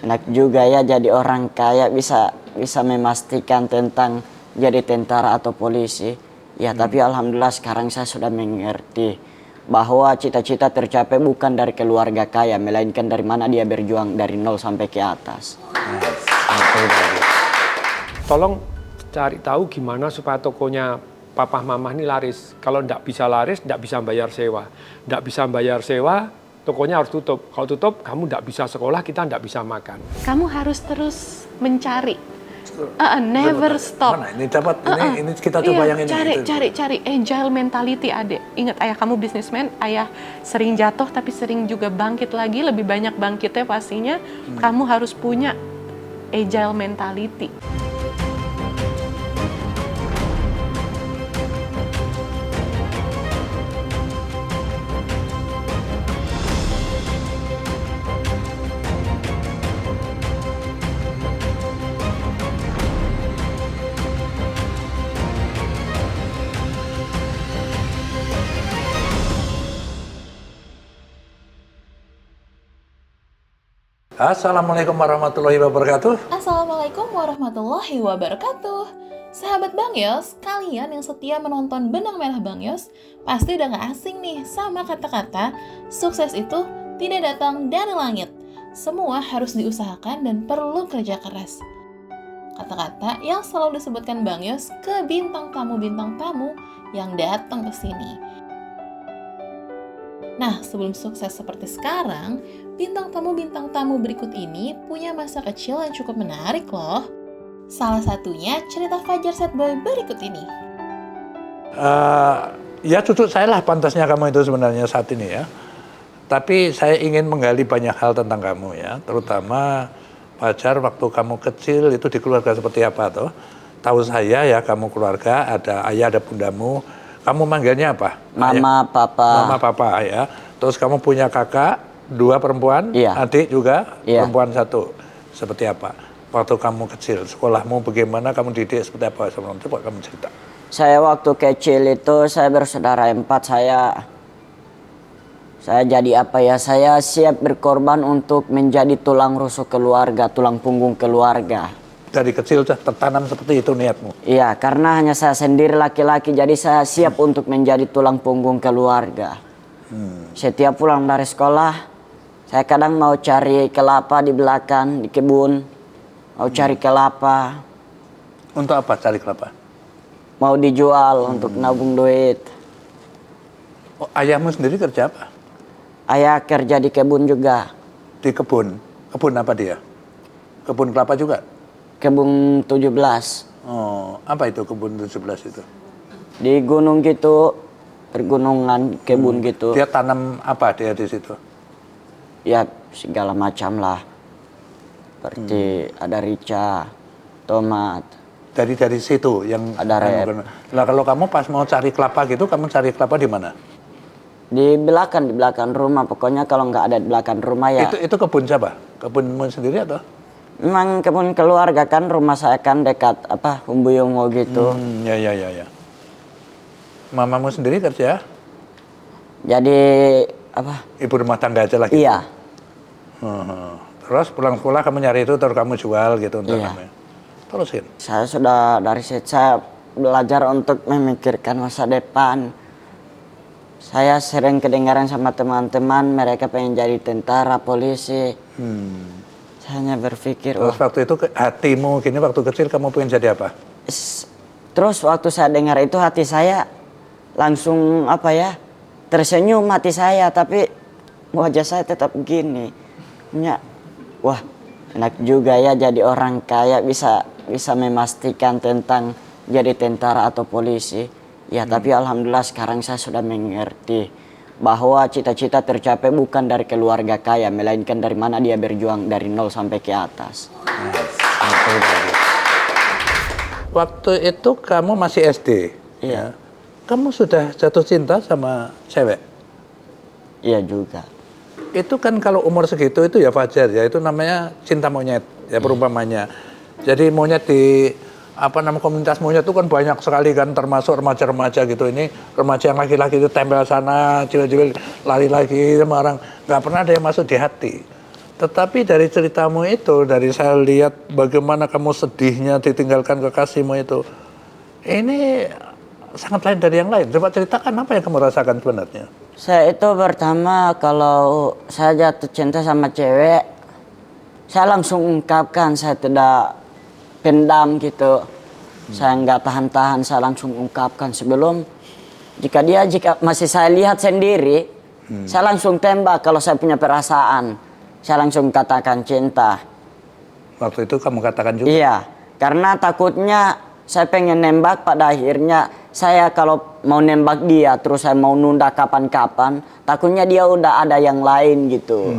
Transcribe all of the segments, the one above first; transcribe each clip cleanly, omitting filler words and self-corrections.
Enak juga ya jadi orang kaya bisa memastikan tentang jadi tentara atau polisi. Ya tapi alhamdulillah sekarang saya sudah mengerti bahwa cita-cita tercapai bukan dari keluarga kaya, melainkan dari mana dia berjuang dari nol sampai ke atas. Tolong cari tahu gimana supaya tokonya papa mama ini laris. Kalau tidak bisa laris, tidak bisa bayar sewa. Tidak bisa bayar sewa, tokonya harus tutup. Kalau tutup, kamu tidak bisa sekolah, kita tidak bisa makan. Kamu harus terus mencari. Never stop. Mana ini dapat ini kita coba yang ini. Cari agile mentality, Adek. Ingat ayah kamu bisnismen, ayah sering jatuh tapi sering juga bangkit lagi, lebih banyak bangkitnya pastinya. Kamu harus punya agile mentality. Assalamualaikum warahmatullahi wabarakatuh. Assalamualaikum warahmatullahi wabarakatuh. Sahabat Bang Yos, kalian yang setia menonton Benang Merah Bang Yos pasti udah gak asing nih sama kata-kata sukses itu tidak datang dari langit. Semua harus diusahakan dan perlu kerja keras. Kata-kata yang selalu disebutkan Bang Yos ke bintang tamu yang datang ke sini. Nah, sebelum sukses seperti sekarang, bintang tamu berikut ini punya masa kecil yang cukup menarik loh. Salah satunya cerita Fajar Sad Boy berikut ini. Ya cucu saya lah pantasnya kamu itu sebenarnya saat ini ya. Tapi saya ingin menggali banyak hal tentang kamu ya. Terutama Fajar waktu kamu kecil itu di keluarga seperti apa toh. Tahu saya ya kamu keluarga, ada ayah, ada bundamu. Kamu manggilnya apa? Mama, papa. Mama, papa ya. Terus kamu punya kakak, 2 perempuan, Iya. adik juga, Iya. perempuan 1. Seperti apa? Waktu kamu kecil, sekolahmu bagaimana, kamu didik seperti apa? Coba kamu cerita. Saya waktu kecil itu saya bersaudara 4, saya jadi apa ya? Saya siap berkorban untuk menjadi tulang rusuk keluarga, tulang punggung keluarga. Dari kecil sudah tertanam seperti itu niatmu? Iya, karena hanya saya sendiri laki-laki, jadi saya siap untuk menjadi tulang punggung keluarga. Setiap pulang dari sekolah, saya kadang mau cari kelapa di belakang, di kebun. Mau cari kelapa. Untuk apa cari kelapa? Mau dijual untuk nabung duit. Oh, ayahmu sendiri kerja apa? Ayah kerja di kebun juga. Di kebun? Kebun apa dia? Kebun kelapa juga? Kebun 17. Oh, apa itu kebun 17 itu? Di gunung gitu, pergunungan kebun gitu. Dia tanam apa dia di situ? Ya segala macam lah. Seperti ada rica, tomat. Dari situ yang Ada rep. Nah, kalau kamu pas mau cari kelapa gitu, kamu cari kelapa di mana? Di belakang rumah. Pokoknya kalau nggak ada di belakang rumah ya. Itu kebun siapa? Kebunmu sendiri atau? Memang kebun keluarga kan, rumah saya kan dekat Humbuyungo gitu. Ya. Mamamu sendiri kerja? Jadi Ibu rumah tangga aja lah gitu? Iya. Terus pulang sekolah kamu nyari itu terus kamu jual gitu untuk Iya. kamu? Terusin. Saya sudah dari situ saya belajar untuk memikirkan masa depan. Saya sering kedengaran sama teman-teman mereka pengen jadi tentara, polisi. Saya hanya berpikir, Terus waktu itu hatimu gini waktu kecil kamu pengen jadi apa? Terus waktu saya dengar itu hati saya langsung tersenyum hati saya, tapi wajah saya tetap gini. Wah, enak juga ya jadi orang kaya bisa memastikan tentang jadi tentara atau polisi. Ya tapi alhamdulillah sekarang saya sudah mengerti bahwa cita-cita tercapai bukan dari keluarga kaya, melainkan dari mana dia berjuang dari nol sampai ke atas. Waktu itu kamu masih SD? Iya. Kamu sudah jatuh cinta sama cewek? Iya juga. Itu kan kalau umur segitu itu ya wajar ya, itu namanya cinta monyet ya perumpamannya. Jadi monyet di komunitas monyet itu kan banyak sekali kan, termasuk remaja-remaja gitu. Ini remaja yang laki-laki itu tempel sana, cewek-cewek lari lagi sama orang, nggak pernah ada yang masuk di hati. Tetapi dari ceritamu itu, dari saya lihat bagaimana kamu sedihnya ditinggalkan kekasihmu itu, ini sangat lain dari yang lain. Coba ceritakan apa yang kamu rasakan sebenarnya. Saya itu pertama kalau saya jatuh cinta sama cewek, saya langsung ungkapkan, saya tidak pendam gitu. Saya nggak tahan-tahan, saya langsung ungkapkan sebelum jika masih saya lihat sendiri, saya langsung tembak kalau saya punya perasaan. Saya langsung katakan cinta. Waktu itu kamu katakan juga? Iya, karena takutnya saya pengen nembak, pada akhirnya saya kalau mau nembak dia terus saya mau nunda kapan-kapan, takutnya dia udah ada yang lain gitu.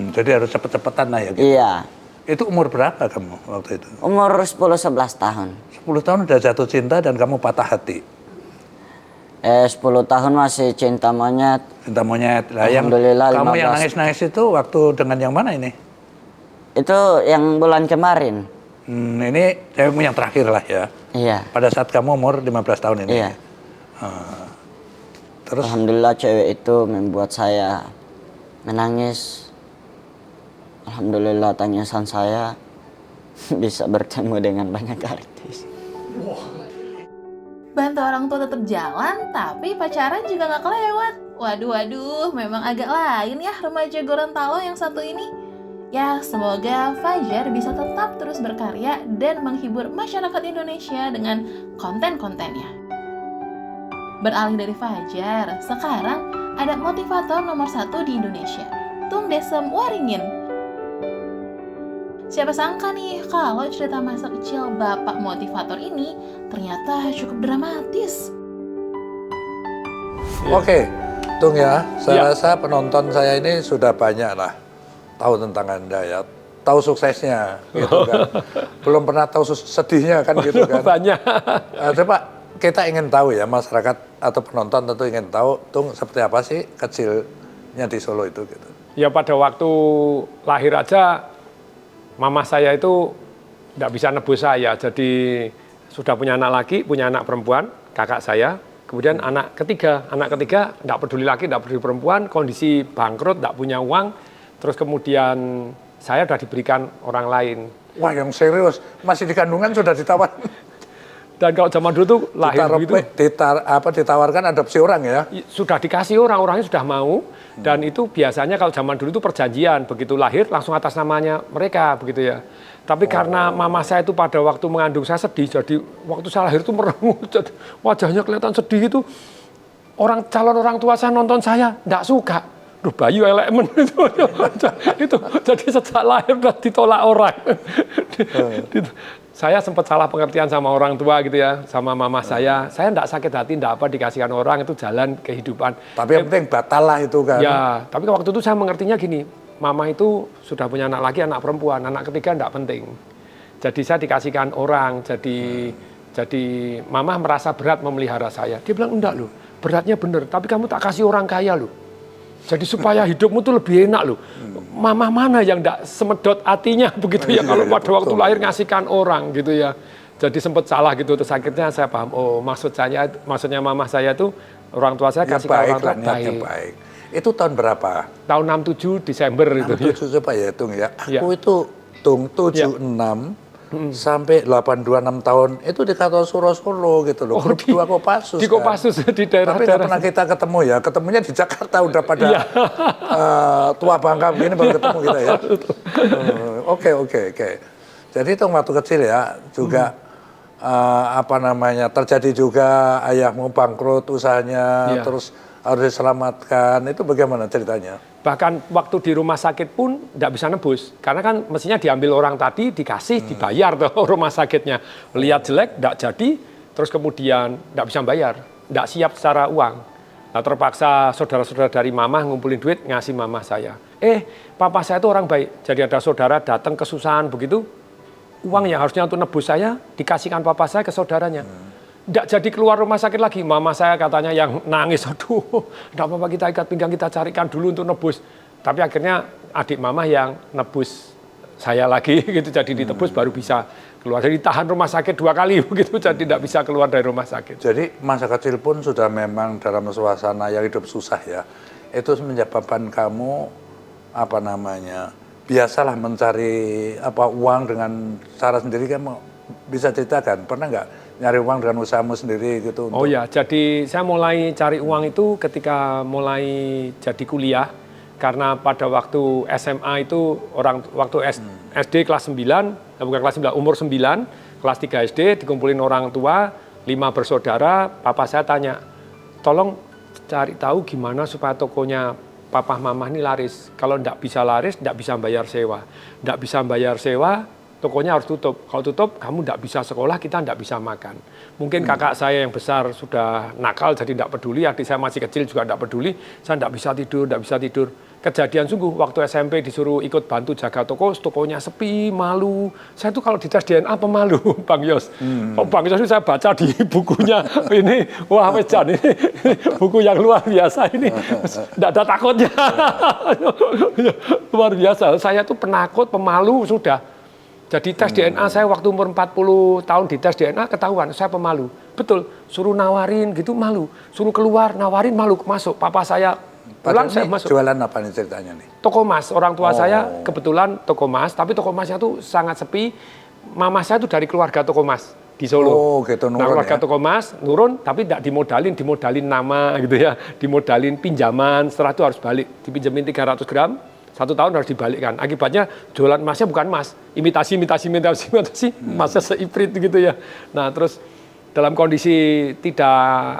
Jadi harus cepet-cepetan lah ya gitu. Iya. Itu umur berapa kamu waktu itu? Umur 10-11 tahun. 10 tahun udah jatuh cinta dan kamu patah hati. 10 tahun masih cinta monyet. Cinta monyet. Lah yang Alhamdulillah, kamu yang 15. nangis-nangis itu waktu dengan yang mana ini? Itu yang bulan kemarin. Ini cewekmu yang terakhir lah ya. Iya. Pada saat kamu umur 15 tahun ini. Iya. Terus Alhamdulillah cewek itu membuat saya menangis. Alhamdulillah tangisan saya bisa bertemu dengan banyak artis. Bantu orang tua tetap jalan, tapi pacaran juga nggak kelewat. Waduh, memang agak lain ya remaja Gorontalo yang satu ini. Ya, semoga Fajar bisa tetap terus berkarya dan menghibur masyarakat Indonesia dengan konten-kontennya. Beralih dari Fajar, sekarang ada motivator nomor 1 di Indonesia, Tung Desem Waringin. Siapa sangka nih kalau cerita masa kecil bapak motivator ini ternyata cukup dramatis. Oke, Tung ya, saya Ya. rasa penonton saya ini sudah banyak lah tahu tentang Anda ya. Tahu suksesnya gitu kan. Belum pernah tahu sedihnya kan gitu kan. Banyak. Coba kita ingin tahu ya, masyarakat atau penonton tentu ingin tahu Tung seperti apa sih kecilnya di Solo itu gitu. Ya pada waktu lahir aja mama saya itu tidak bisa nebus saya, jadi sudah punya anak laki, punya anak perempuan, kakak saya. Kemudian anak ketiga tidak peduli laki, tidak peduli perempuan, kondisi bangkrut, tidak punya uang. Terus kemudian saya sudah diberikan orang lain. Wah yang serius, masih di kandungan sudah ditawar. Dan kalau zaman dulu tuh lahir begitu, ditawarkan adopsi orang ya? sudah dikasih orangnya sudah mau. Dan itu biasanya kalau zaman dulu itu perjanjian, begitu lahir langsung atas namanya mereka begitu ya. Tapi karena mama saya itu pada waktu mengandung saya sedih, jadi waktu saya lahir itu merengut, wajahnya kelihatan sedih itu. Calon orang tua saya nonton saya, enggak suka. Duh Bayu elemen itu jadi sejak lahir udah ditolak orang. Saya sempat salah pengertian sama orang tua gitu ya, sama mama saya enggak sakit hati, enggak apa dikasihkan orang, itu jalan kehidupan. Tapi yang penting batal lah itu kan. Ya, tapi waktu itu saya mengertinya gini, mama itu sudah punya anak laki, anak perempuan, anak ketiga enggak penting. Jadi saya dikasihkan orang, jadi mama merasa berat memelihara saya. Dia bilang enggak loh, beratnya bener, tapi kamu tak kasih orang kaya loh. Jadi supaya hidupmu tuh lebih enak loh. Mama mana yang enggak semedot hatinya begitu ya kalau pada waktu lahir ngasihkan orang gitu ya. Jadi sempat salah gitu, terus akhirnya saya paham, oh maksudnya mama saya tuh orang tua saya kasih orang tua baik. Itu tahun berapa? Tahun 67 Desember itu. 67 coba ya Tung ya. Ya. Aku itu Tung 76 sampai 826 tahun itu di Kartosuro Solo gitu loh. Grup 2 Kopassus. Di Kopassus kan. di Tapi nggak daerah-daerah. pernah kita ketemu ya. Ketemunya di Jakarta udah pada tua bangka begini baru ketemu kita ya. Oke. Jadi itu waktu kecil ya juga terjadi juga ayahmu bangkrut usahanya terus harus diselamatkan. Itu bagaimana ceritanya? Bahkan waktu di rumah sakit pun tidak bisa nebus. Karena kan mestinya diambil orang tadi, dikasih, dibayar tuh rumah sakitnya. Lihat jelek, tidak jadi, terus kemudian tidak bisa bayar. Tidak siap secara uang. Nah terpaksa saudara-saudara dari mama ngumpulin duit, ngasih mama saya. Papa saya itu orang baik. Jadi ada saudara datang kesusahan begitu, uang yang harusnya untuk nebus saya, dikasihkan papa saya ke saudaranya. Tidak jadi keluar rumah sakit lagi. Mama saya katanya yang nangis, aduh, tidak apa-apa kita ikat pinggang, kita carikan dulu untuk nebus. Tapi akhirnya adik mama yang nebus saya lagi, gitu. Jadi ditebus baru bisa keluar. Jadi tahan rumah sakit 2 kali, begitu. Jadi tidak bisa keluar dari rumah sakit. Jadi masa kecil pun sudah memang dalam suasana yang hidup susah ya. Itu menyebabkan kamu biasalah mencari uang dengan cara sendiri kan, bisa ceritakan pernah nggak nyari uang dengan usahamu sendiri gitu? Oh ya, jadi saya mulai cari uang itu ketika mulai jadi kuliah, karena pada waktu SMA itu SD kelas 9, bukan kelas 9, umur 9, kelas 3 SD dikumpulin orang tua, 5 bersaudara, papa saya tanya, tolong cari tahu gimana supaya tokonya papa mama ini laris. Kalau nggak bisa laris, nggak bisa bayar sewa. Nggak bisa bayar sewa, tokonya harus tutup. Kalau tutup, kamu nggak bisa sekolah, kita nggak bisa makan. Mungkin kakak saya yang besar sudah nakal, jadi nggak peduli. Adik saya masih kecil juga nggak peduli. Saya nggak bisa tidur. Kejadian sungguh, waktu SMP disuruh ikut bantu jaga toko, tokonya sepi, malu. Saya tuh kalau dites DNA pemalu, Bang Yos. Oh, Bang Yos ini saya baca di bukunya, ini, wah Wejan, ini buku yang luar biasa ini. Nggak ada takutnya. Luar biasa, saya tuh penakut, pemalu, sudah. Jadi tes DNA saya waktu umur 40 tahun di tes DNA ketahuan, saya pemalu. Betul, suruh nawarin gitu malu. Suruh keluar, nawarin malu, masuk. Papa saya pulang, saya masuk. Jualan apa nih ceritanya nih? Toko emas, orang tua saya kebetulan toko emas, tapi toko emasnya tuh sangat sepi. Mama saya tuh dari keluarga toko emas di Solo. Oh gitu, nurun keluarga ya? toko emas, nurun, tapi tidak dimodalin nama gitu ya. Dimodalin pinjaman, setelah itu harus balik. Dipinjemin 300 gram, 1 tahun harus dibalikkan. Akibatnya jualan emasnya bukan emas, imitasi, emasnya seiprit gitu ya. Nah terus dalam kondisi tidak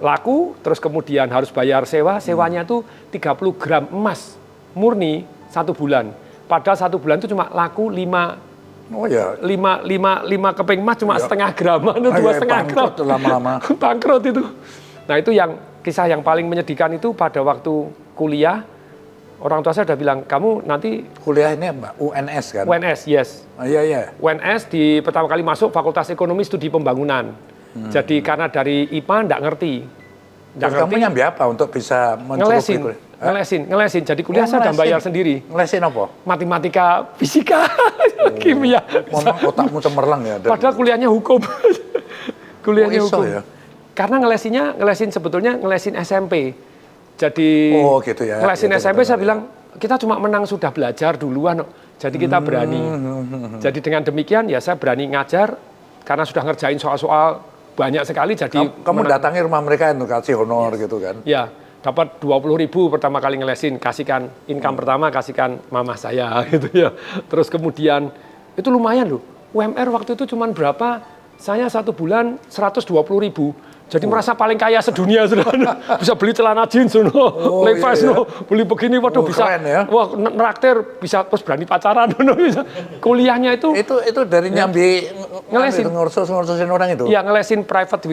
laku, terus kemudian harus bayar sewa, sewanya tuh 30 gram emas murni 1 bulan. Padahal 1 bulan itu cuma laku 5 keping emas cuma setengah graman, 2,5 gram. Lama-lama. Bangkrut itu. Nah itu yang kisah yang paling menyedihkan itu pada waktu kuliah. Orang tua saya udah bilang, kamu nanti kuliah ini apa? UNS kan? UNS, yes. Iya. UNS di pertama kali masuk Fakultas Ekonomi Studi Pembangunan. Jadi karena dari IPA nggak ngerti. Kamu nyambi apa untuk bisa mencukupi kuliah? Ngelesin. Jadi kuliah saya udah bayar sendiri. Ngelesin apa? Matematika, fisika, kimia. Otakmu cemerlang ya. Padahal kuliahnya hukum. Kuliahnya iso hukum. Ya? Karena ngelesin sebetulnya ngelesin SMP. Jadi gitu ya. ngelesin SMP saya bilang, kita cuma menang sudah belajar duluan. Jadi kita berani. Jadi dengan demikian ya saya berani ngajar, karena sudah ngerjain soal-soal banyak sekali. Jadi kamu datangi rumah mereka untuk kasih honor gitu kan? Ya, dapat 20.000 pertama kali ngelesin, kasihkan income pertama, kasihkan mama saya gitu ya. Terus kemudian itu lumayan loh. UMR waktu itu cuma berapa? Saya 1 bulan 120.000. Jadi merasa paling kaya sedunia sudah. Bisa beli celana jeans, Levi's, beli begini, waduh bisa. Keren, ya? Wah, neraktir, bisa terus berani pacaran, bisa. Kuliahnya itu dari nyambi ngelesin, ngurus-ngurusin orang itu. Iya, ngelesin private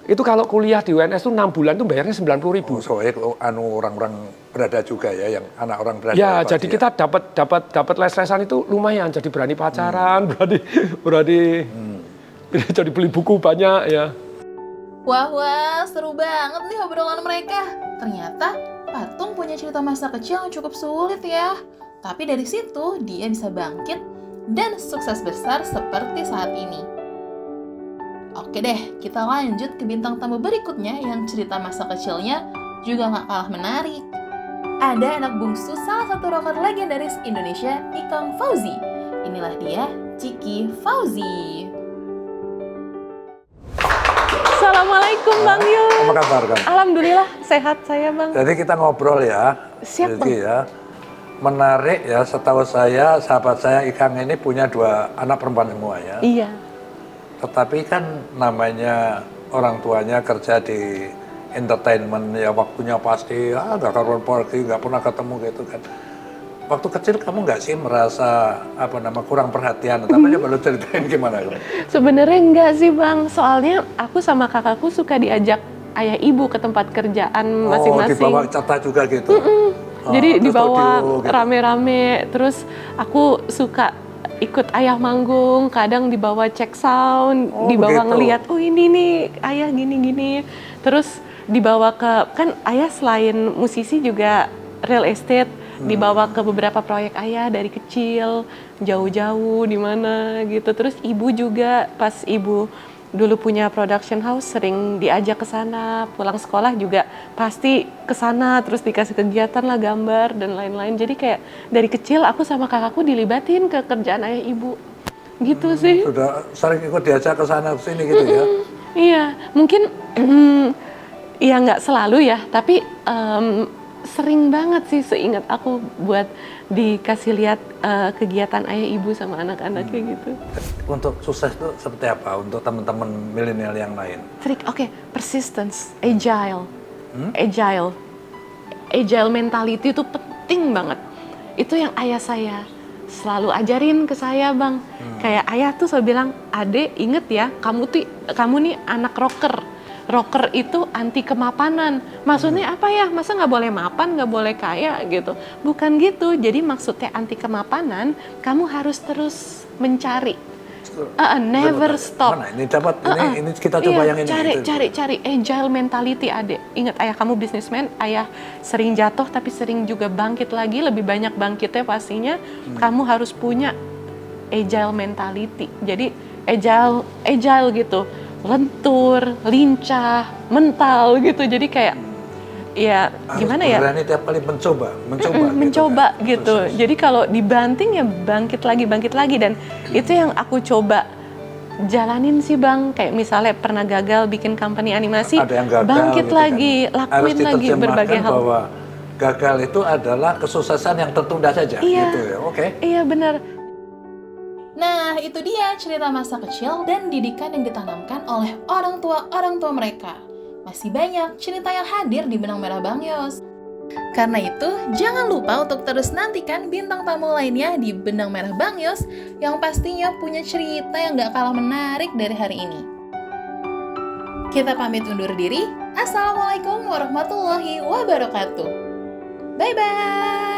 itu kalau kuliah di UNS itu 6 bulan itu bayarnya 90.000. Soalnya orang-orang berada juga ya, yang anak orang berada. Ya, jadi kita dapat les-lesan itu lumayan, jadi berani pacaran, berani jadi beli buku banyak ya. Wah, seru banget nih obrolan mereka. Ternyata Patung punya cerita masa kecil yang cukup sulit ya. Tapi dari situ dia bisa bangkit dan sukses besar seperti saat ini. Oke deh, kita lanjut ke bintang tamu berikutnya yang cerita masa kecilnya juga gak kalah menarik. Ada anak bungsu salah satu rocker legendaris Indonesia, Ikang Fauzi. Inilah dia, Ciki Fauzi. Assalamualaikum Bang Yus. Apa kabar kan? Alhamdulillah sehat saya Bang. Jadi kita ngobrol ya. Siap, Bang. Ya. Menarik ya, setahu saya sahabat saya Ikang ini punya 2 anak perempuan semua ya. Iya. Tetapi kan namanya orang tuanya kerja di entertainment ya, waktunya pasti gak karuan pergi, gak pernah ketemu gitu kan. Waktu kecil kamu nggak sih merasa kurang perhatian? Tapi coba lu ceritain gimana? Sebenarnya enggak sih Bang, soalnya aku sama kakakku suka diajak ayah ibu ke tempat kerjaan masing-masing. Dibawa catah juga gitu? Jadi dibawa gitu. rame-rame, terus aku suka ikut ayah manggung, kadang dibawa cek sound, dibawa begitu. ngeliat, oh ini nih ayah gini-gini. Terus dibawa ke, kan ayah selain musisi juga real estate, dibawa ke beberapa proyek ayah dari kecil, jauh-jauh di mana gitu. Terus ibu juga pas ibu dulu punya production house, sering diajak ke sana, pulang sekolah juga pasti ke sana, terus dikasih kegiatan lah, gambar dan lain-lain. Jadi kayak dari kecil aku sama kakakku dilibatin ke kerjaan ayah ibu. Gitu sih. Sudah sering ikut diajak ke sana ke sini gitu ya. Iya, mungkin ya nggak selalu ya, tapi sering banget sih seingat aku buat dikasih lihat kegiatan ayah ibu sama anak-anaknya gitu. Untuk sukses itu seperti apa untuk teman-teman milenial yang lain? Oke, persistence, agile mentality itu penting banget. Itu yang ayah saya selalu ajarin ke saya, Bang. Kayak ayah tuh selalu bilang, "Adek, inget ya, kamu nih anak rocker. Rocker itu anti kemapanan." Maksudnya apa ya? Masa nggak boleh mapan, nggak boleh kaya gitu? Bukan gitu. Jadi maksudnya anti kemapanan, kamu harus terus mencari. Never stop. Mana ini dapat ini kita coba yang ini. Cari agile mentality, Adek. Ingat, ayah kamu bisnismen, ayah sering jatuh tapi sering juga bangkit lagi, lebih banyak bangkitnya pastinya. Kamu harus punya agile mentality. Jadi agile gitu. Lentur, lincah, mental gitu. Jadi kayak ya gimana ya? Berani tiap kali mencoba gitu. Jadi kalau dibanting ya bangkit lagi dan itu yang aku coba jalanin sih, Bang. Kayak misalnya pernah gagal bikin company animasi, ada yang gagal, bangkit gitu lagi, kan. lakuin lagi berbagai hal. Bahwa gagal itu adalah kesuksesan yang tertunda saja gitu ya. Oke. Iya benar. Nah, itu dia cerita masa kecil dan didikan yang ditanamkan oleh orang tua mereka. Masih banyak cerita yang hadir di Benang Merah Bang Yos. Karena itu, jangan lupa untuk terus nantikan bintang tamu lainnya di Benang Merah Bang Yos yang pastinya punya cerita yang gak kalah menarik dari hari ini. Kita pamit undur diri. Assalamualaikum warahmatullahi wabarakatuh. Bye-bye!